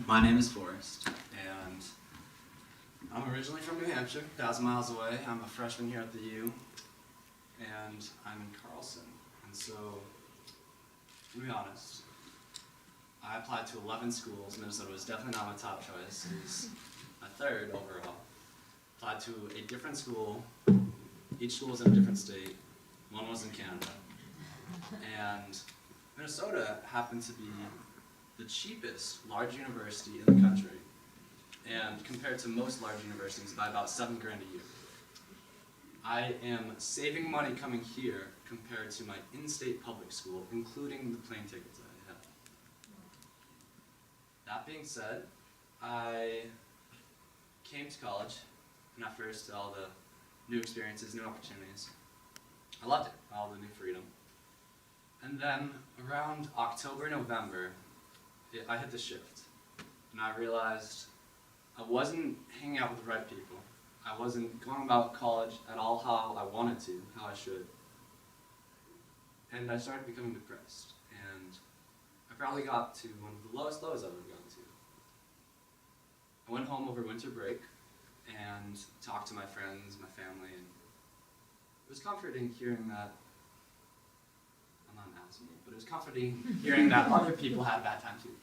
My name is Forrest, and I'm originally from New Hampshire, 1,000 miles away. I'm a freshman here at the U, and I'm in Carlson. And so, to be honest, I applied to 11 schools. Minnesota was definitely not my top choice. It was my third overall. Applied to a different school. Each school was in a different state. One was in Canada. And Minnesota happened to be the cheapest large university in the country, and compared to most large universities by about $7,000 a year. I am saving money coming here compared to my in-state public school, including the plane tickets I have. That being said, I came to college, and at first all the new experiences, new opportunities. I loved it, all the new freedom. And then around October, November, I hit the shift, and I realized I wasn't hanging out with the right people. I wasn't going about college at all how I wanted to, how I should. And I started becoming depressed, and I probably got to one of the lowest lows I've ever gotten to. I went home over winter break and talked to my friends, my family, and it was comforting hearing that I'm not an asshole, but it was comforting hearing that other people had a bad time too.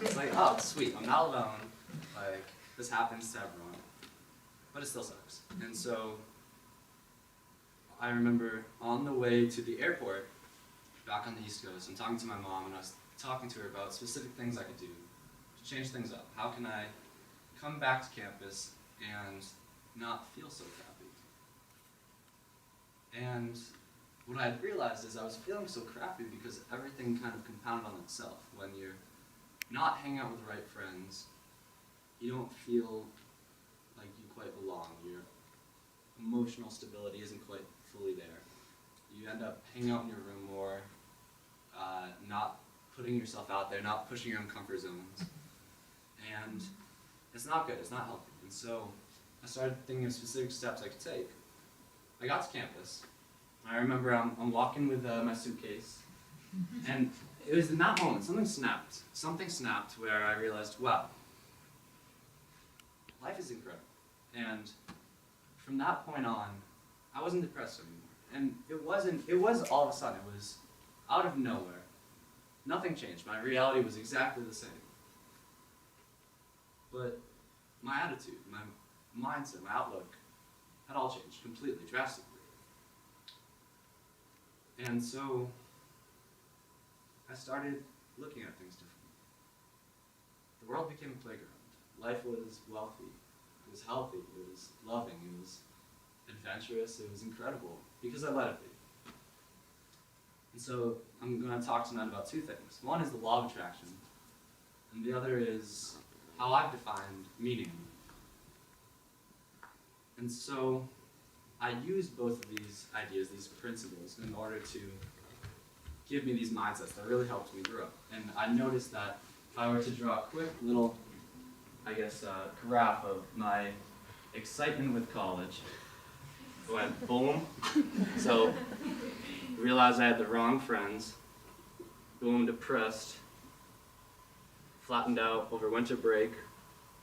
It's like, oh, sweet, I'm not alone. Like, this happens to everyone, but it still sucks. And so, I remember on the way to the airport, back on the East Coast, I'm talking to my mom, and I was talking to her about specific things I could do to change things up. How can I come back to campus and not feel so crappy? And what I had realized is I was feeling so crappy because everything kind of compounded on itself. When you're not hanging out with the right friends, you don't feel like you quite belong. Your emotional stability isn't quite fully there. You end up hanging out in your room more, not putting yourself out there, not pushing your own comfort zones. And it's not good, it's not healthy. And so I started thinking of specific steps I could take. I got to campus. I remember I'm walking with my suitcase, and it was in that moment, something snapped. Something snapped where I realized, wow, life is incredible. And from that point on, I wasn't depressed anymore. And it was all of a sudden, it was out of nowhere. Nothing changed. My reality was exactly the same. But my attitude, my mindset, my outlook had all changed completely, drastically. And so I started looking at things differently. The world became a playground. Life was wealthy, it was healthy, it was loving, it was adventurous, it was incredible, because I let it be. And so I'm going to talk tonight about two things. One is the law of attraction, and the other is how I've defined meaning. And so I used both of these ideas, these principles, in order to give me these mindsets that really helped me grow. And I noticed that if I were to draw a quick little, graph of my excitement with college, it went boom. So realized I had the wrong friends, boom, depressed, flattened out over winter break,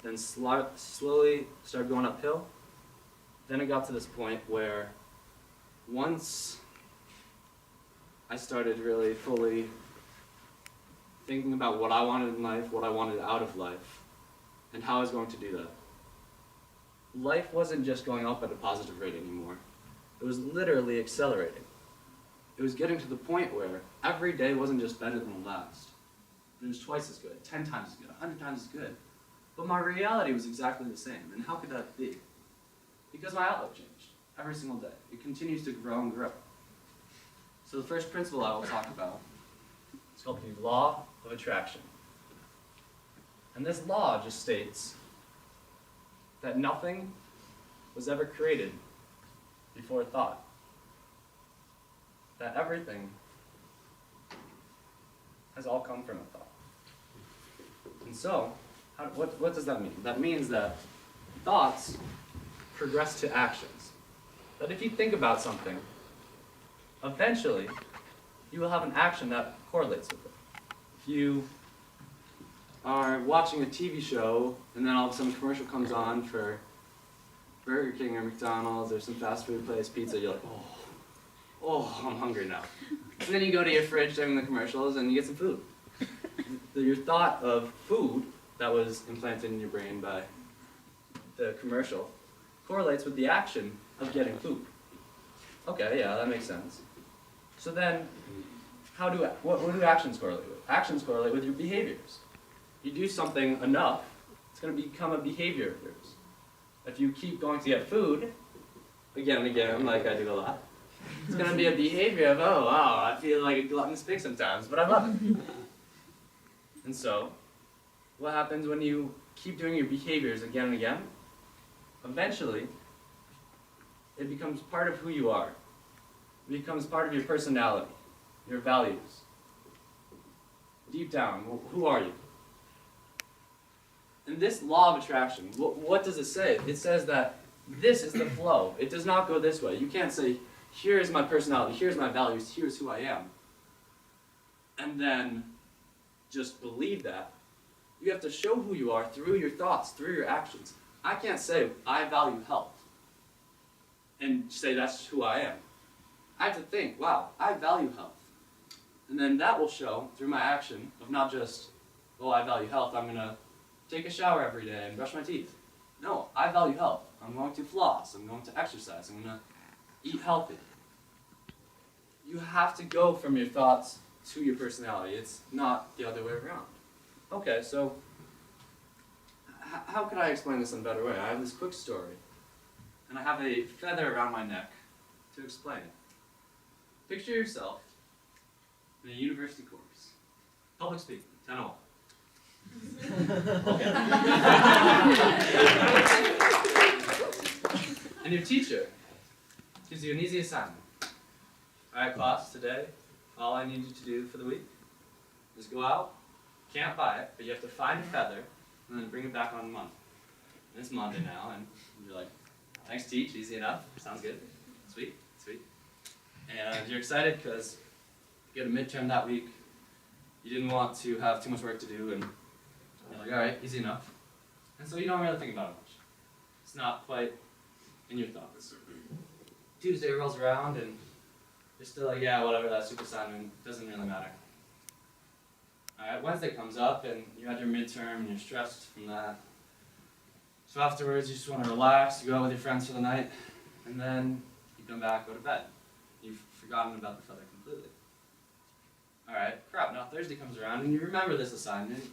then slowly started going uphill. Then it got to this point where once I started really fully thinking about what I wanted in life, what I wanted out of life, and how I was going to do that, life wasn't just going up at a positive rate anymore. It was literally accelerating. It was getting to the point where every day wasn't just better than the last. It was twice as good, 10 times as good, 100 times as good. But my reality was exactly the same. And how could that be? Because my outlook changed every single day. It continues to grow and grow. So the first principle I will talk about is called the law of attraction. And this law just states that nothing was ever created before thought. That everything has all come from a thought. And so, what does that mean? That means that thoughts progress to actions. That if you think about something eventually you will have an action that correlates with it. If you are watching a TV show and then all of a sudden a commercial comes on for Burger King or McDonald's or some fast food place, pizza, you're like, oh, I'm hungry now. And then you go to your fridge during the commercials and you get some food. Your thought of food that was implanted in your brain by the commercial correlates with the action of getting food. Okay, yeah, that makes sense. So then, what do actions correlate with? Actions correlate with your behaviors. You do something enough, it's going to become a behavior of yours. If you keep going to get food, again and again, like I do a lot, it's going to be a behavior of, oh, wow, I feel like a gluttonous pig sometimes, but I love it. And so, what happens when you keep doing your behaviors again and again? Eventually, it becomes part of who you are. It becomes part of your personality, your values. Deep down, who are you? And this law of attraction, what does it say? It says that this is the flow. It does not go this way. You can't say, here's my personality, here's my values, here's who I am. And then just believe that. You have to show who you are through your thoughts, through your actions. I can't say, I value health, and say that's who I am. I have to think, wow, I value health. And then that will show through my action of not just, oh, I value health, I'm going to take a shower every day and brush my teeth. No, I value health. I'm going to floss, I'm going to exercise, I'm going to eat healthy. You have to go from your thoughts to your personality. It's not the other way around. Okay, so how could I explain this in a better way? I have this quick story, and I have a feather around my neck to explain it. Picture yourself in a university course. Public speaking, 10-0. Okay. And your teacher gives you an easy assignment. Alright, class, today, all I need you to do for the week is go out, can't buy it, but you have to find a feather, and then bring it back on Monday. And it's Monday now, and you're like, thanks, teach, easy enough, sounds good, sweet, sweet. And you're excited because you get a midterm that week, you didn't want to have too much work to do, and you're like, alright, easy enough. And so you don't really think about it much. It's not quite in your thoughts. Tuesday rolls around, and you're still like, yeah, whatever, that super assignment doesn't really matter. Alright, Wednesday comes up, and you had your midterm, and you're stressed from that. So afterwards, you just want to relax, you go out with your friends for the night, and then you come back, go to bed. You've forgotten about the feather completely. Alright, crap, now Thursday comes around, and you remember this assignment,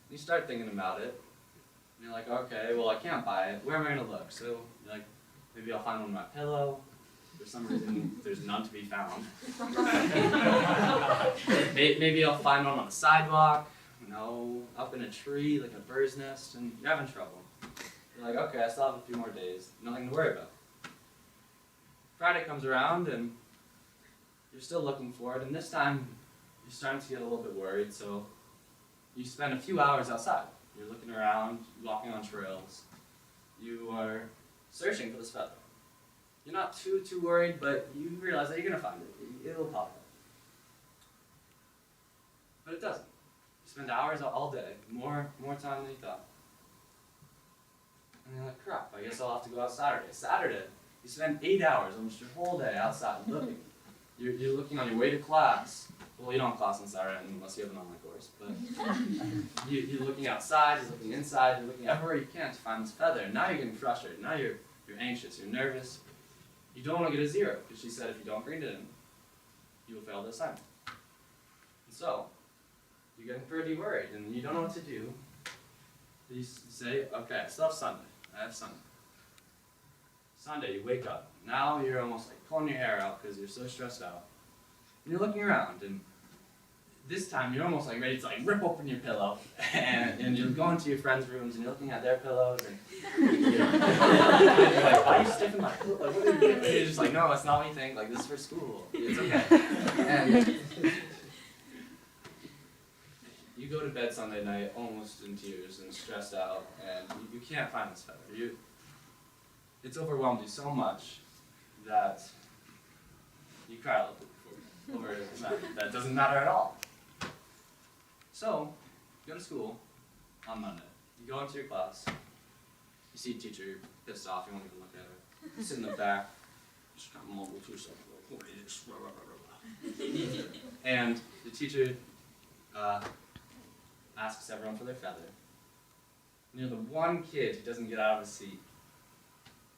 you start thinking about it, and you're like, okay, well, I can't buy it, where am I going to look? So you're like, maybe I'll find one on my pillow. For some reason, there's none to be found. Maybe I'll find one on the sidewalk, up in a tree, like a bird's nest, and you're having trouble. You're like, okay, I still have a few more days, nothing to worry about. Friday comes around, and you're still looking for it, and this time, you're starting to get a little bit worried, so you spend a few hours outside. You're looking around, walking on trails. You are searching for this feather. You're not too worried, but you realize that you're going to find it. It'll pop up. But it doesn't. You spend hours all day, more time than you thought. And you're like, crap, I guess I'll have to go out Saturday. Saturday, you spend 8 hours, almost your whole day outside looking. You're looking on your way to class. Well, you don't have class on Saturday unless you have an online course, but you're looking outside, you're looking inside, you're looking everywhere you can to find this feather. And now you're getting frustrated. Now you're anxious, you're nervous. You don't want to get a 0, because she said if you don't bring it in, you will fail the assignment. And so, you're getting pretty worried, and you don't know what to do. You say, okay, I still have Sunday. I have Sunday. Sunday, you wake up. Now you're almost like pulling your hair out because you're so stressed out. And you're looking around, and this time you're almost like ready to like rip open your pillow, and you're going to your friends' rooms and you're looking at their pillows, and you're like, why are you stiffing my pillow? Like, what are you doing? And you're just like, no, it's not what you think. Like, this is for school. It's okay. And you go to bed Sunday night almost in tears and stressed out, and you can't find this feather. It's overwhelmed you so much that you cry a little bit. Or that doesn't matter at all. So, you go to school on Monday. You go into your class. You see a teacher, you're pissed off, you won't even look at her. You sit in the back, just kind of mumble to yourself, like, what is this? And the teacher asks everyone for their feather. And you're the one kid who doesn't get out of his seat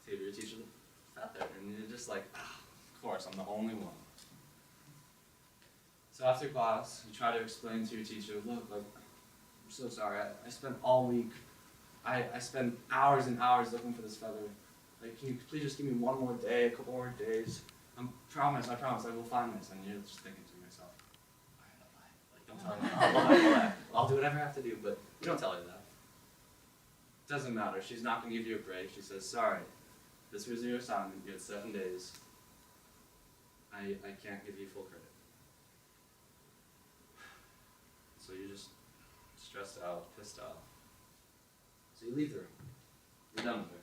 to give your teacher the feather. And you're just like, of course, I'm the only one. So after class, you try to explain to your teacher, look, like, I'm so sorry, I spent all week, I spent hours and hours looking for this feather. Like, can you please just give me one more day, a couple more days? I promise, I will find this. And you're just thinking to yourself, all right, I'll lie. Like, don't tell me, I'll do whatever I have to do, but you don't tell her that. Doesn't matter, she's not gonna give you a break. She says, sorry, this was your assignment, you had 7 days. I can't give you full credit. So you're just stressed out, pissed off. So you leave the room. You're done with her.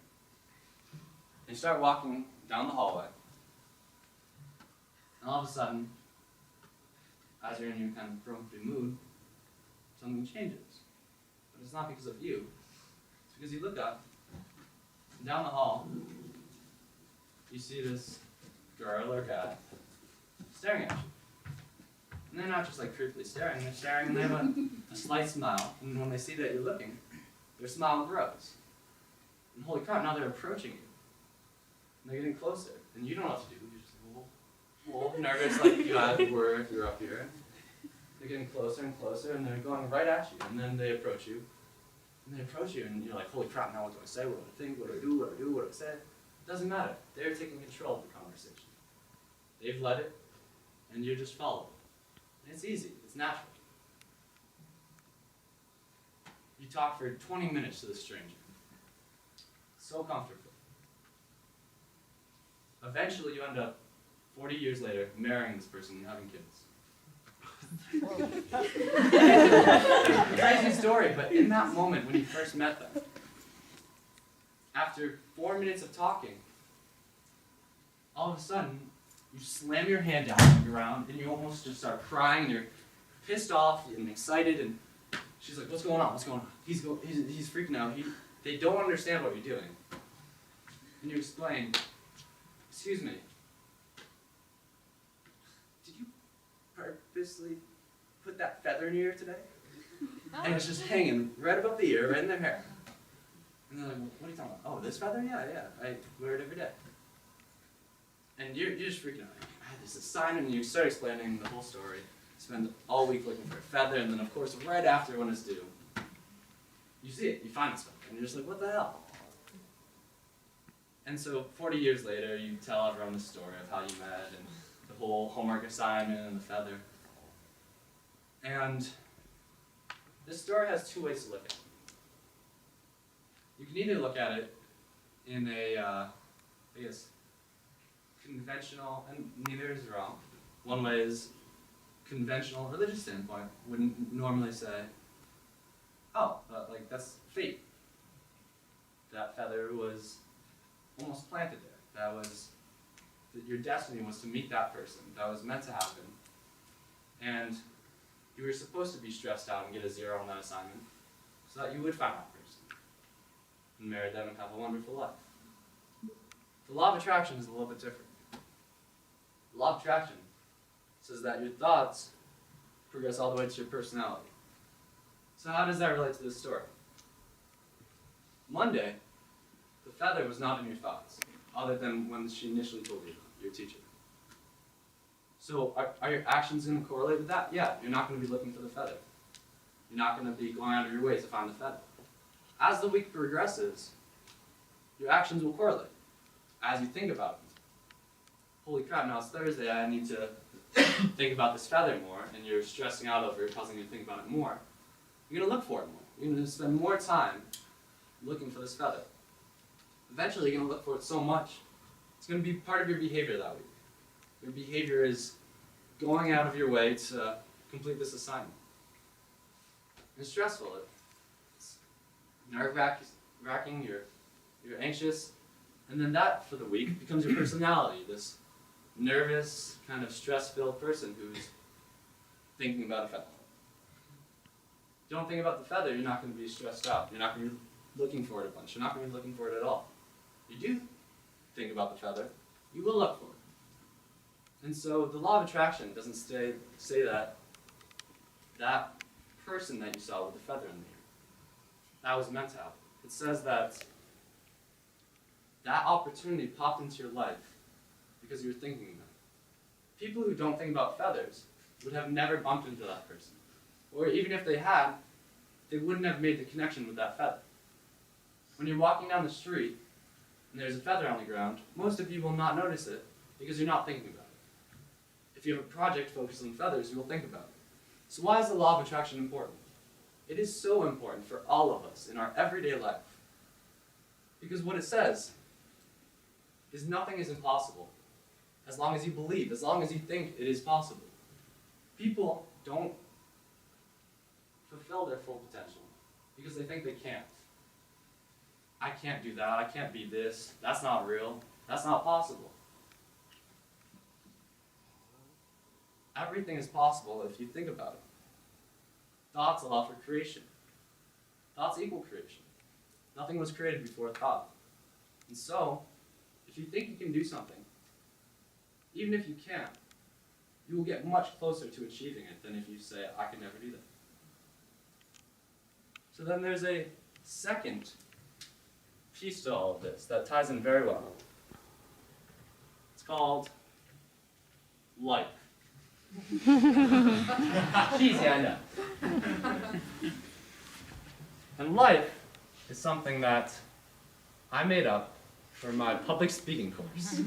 And you start walking down the hallway. And all of a sudden, as you're in your kind of grumpy mood, something changes. But it's not because of you. It's because you look up, and down the hall, you see this girl or guy staring at you. And they're not just like creepily staring, they're staring and they have a slight smile. And when they see that you're looking, their smile grows. And holy crap, now they're approaching you. And they're getting closer. And you don't know what to do. You're just a little nervous like you were if you're up here. They're getting closer and closer and they're going right at you. And then they approach you. And they approach you and you're like, holy crap, now what do I say? What do I think? What do I do? What do I do? What do I say? It doesn't matter. They're taking control of the conversation. They've led it, and you just follow it. And it's easy. It's natural. You talk for 20 minutes to this stranger. So comfortably. Eventually, you end up, 40 years later, marrying this person and having kids. Crazy story, but in that moment when you first met them, after 4 minutes of talking, all of a sudden, you slam your hand down on the ground and you almost just start crying and you're pissed off and excited and she's like, what's going on? What's going on? He's freaking out. They don't understand what you're doing. And you explain, excuse me, did you purposely put that feather in your ear today? And it's just hanging right above the ear, right in their hair. And they're like, what are you talking about? Oh, this feather? Yeah, I wear it every day. And you're just freaking out. I had this assignment, and you start explaining the whole story. Spend all week looking for a feather, and then of course, right after when it's due, you see it, you find this feather, and you're just like, what the hell? And so 40 years later, you tell everyone the story of how you met, and the whole homework assignment, and the feather. And this story has two ways to look at it. You can either look at it in a, I guess, conventional, and neither is wrong. One way is conventional religious standpoint would normally say, oh, like that's fate. That feather was almost planted there. That your destiny was to meet that person. That was meant to happen. And you were supposed to be stressed out and get a 0 on that assignment so that you would find that person and marry them and have a wonderful life. The law of attraction is a little bit different. The law of attraction says that your thoughts progress all the way to your personality. So how does that relate to this story? Monday, the feather was not in your thoughts, other than when she initially told you, your teacher. So are your actions going to correlate with that? Yeah, you're not going to be looking for the feather. You're not going to be going out of your way to find the feather. As the week progresses, your actions will correlate as you think about them. Holy crap, now it's Thursday, I need to think about this feather more, and you're stressing out over it, causing you to think about it more. You're going to look for it more. You're going to spend more time looking for this feather. Eventually, you're going to look for it so much, it's going to be part of your behavior that week. Your behavior is going out of your way to complete this assignment. It's stressful. It's nerve-wracking, you're anxious, and then that, for the week, becomes your personality, this nervous, kind of stress-filled person who's thinking about a feather. Don't think about the feather, you're not going to be stressed out. You're not going to be looking for it a bunch. You're not going to be looking for it at all. You do think about the feather, you will look for it. And so the law of attraction doesn't say that that person that you saw with the feather in the ear, that was meant to happen. It says that that opportunity popped into your life because you were thinking about it. People who don't think about feathers would have never bumped into that person. Or even if they had, they wouldn't have made the connection with that feather. When you're walking down the street and there's a feather on the ground, most of you will not notice it because you're not thinking about it. If you have a project focused on feathers, you will think about it. So why is the law of attraction important? It is so important for all of us in our everyday life. Because what it says is nothing is impossible as long as you believe, as long as you think it is possible. People don't fulfill their full potential because they think they can't. I can't do that, I can't be this, that's not real, that's not possible. Everything is possible if you think about it. Thoughts allow for creation. Thoughts equal creation. Nothing was created before thought. And so, if you think you can do something, even if you can't, you will get much closer to achieving it than if you say, I can never do that. So then there's a second piece to all of this that ties in very well. It's called life. Cheesy, I know. And life is something that I made up for my public speaking course.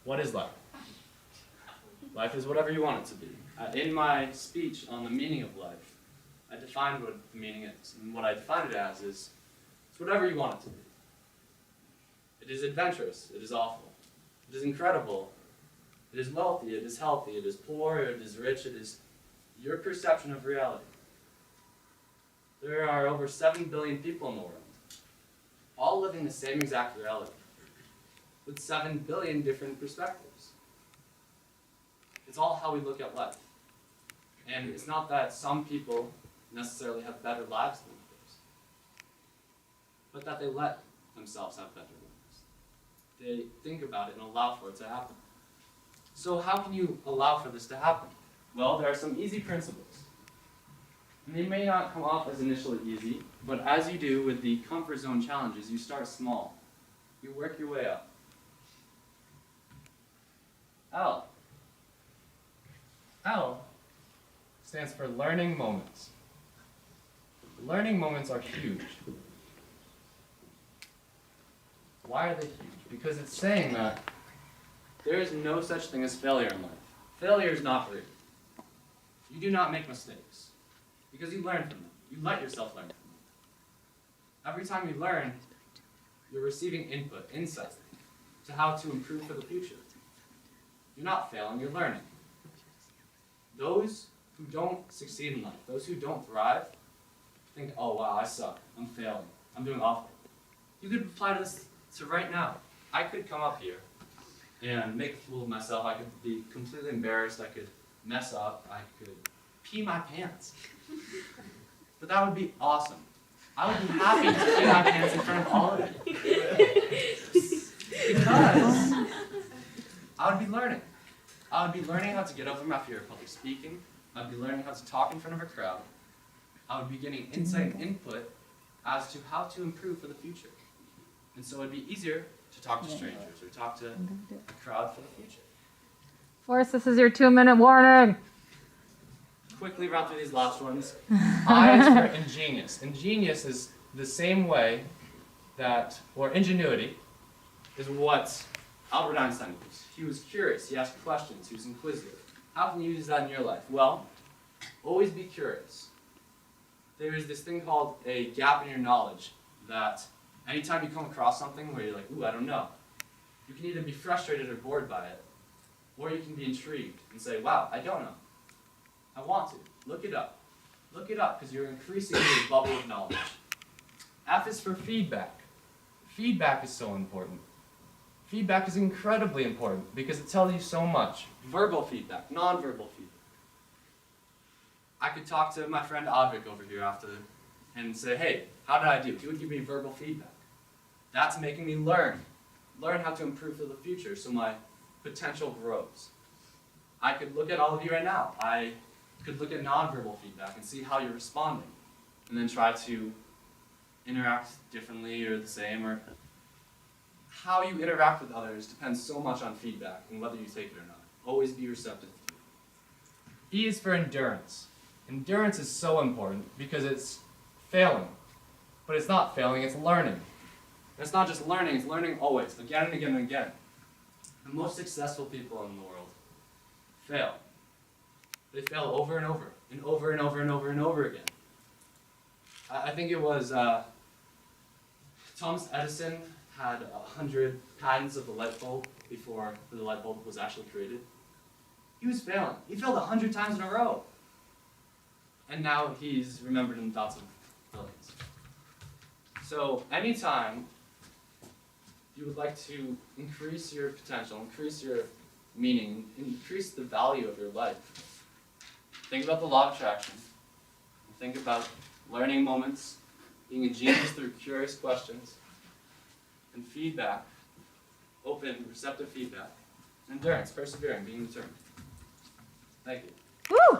What is life? Life is whatever you want it to be. In my speech on the meaning of life, I defined what the meaning is. And what I defined it as is, it's whatever you want it to be. It is adventurous. It is awful. It is incredible. It is wealthy. It is healthy. It is poor. It is rich. It is your perception of reality. There are over 7 billion people in the world, all living the same exact reality, with 7 billion different perspectives. It's all how we look at life. And it's not that some people necessarily have better lives than others, but that they let themselves have better lives. They think about it and allow for it to happen. So how can you allow for this to happen? Well, there are some easy principles. And they may not come off as initially easy, but as you do with the comfort zone challenges, you start small. You work your way up. L. L stands for learning moments. Learning moments are huge. Why are they huge? Because it's saying that there is no such thing as failure in life. Failure is not real. You do not make mistakes because you learn from them. You let yourself learn from them. Every time you learn, you're receiving input, insight to how to improve for the future. You're not failing, you're learning. Those who don't succeed in life, those who don't thrive, think, oh wow, I suck, I'm failing, I'm doing awful. You could apply this to right now. I could come up here and make a fool of myself. I could be completely embarrassed, I could mess up, I could pee my pants. But that would be awesome. I would be happy to pee my pants in front of all of you. Because I would be learning. I would be learning how to get over my fear of public speaking. I would be learning how to talk in front of a crowd. I would be getting insight and input as to how to improve for the future. And so it would be easier to talk to strangers or talk to a crowd for the future. Forrest, this is your 2-minute warning. Quickly run through these last ones. I is for ingenious. Ingenious is the same way that, or ingenuity, is what Albert Einstein used. He was curious, he asked questions, he was inquisitive. How can you use that in your life? Well, always be curious. There is this thing called a gap in your knowledge that anytime you come across something where you're like, ooh, I don't know, you can either be frustrated or bored by it, or you can be intrigued and say, wow, I don't know. I want to. Look it up. Look it up because you're increasing your bubble of knowledge. F is for feedback. Feedback is so important. Feedback is incredibly important because it tells you so much. Verbal feedback, nonverbal feedback. I could talk to my friend Adrik over here after and say, hey, how did I do? He would give me verbal feedback. That's making me learn how to improve for the future so my potential grows. I could look at all of you right now. I could look at nonverbal feedback and see how you're responding, and then try to interact differently or the same, or how you interact with others depends so much on feedback and whether you take it or not. Always be receptive to it. E is for endurance. Endurance is so important because it's failing. But it's not failing, it's learning. And it's not just learning, it's learning always, again and again and again. The most successful people in the world fail. They fail over and over, and over and over and over and over again. I think it was Thomas Edison had 100 patents of the light bulb before the light bulb was actually created. He was failing. He failed 100 times in a row. And now he's remembered in thousands of billions. So anytime you would like to increase your potential, increase your meaning, increase the value of your life, think about the law of attraction. Think about learning moments, being a genius through curious questions, and feedback, open, receptive feedback, endurance, persevering, being determined. Thank you. Woo!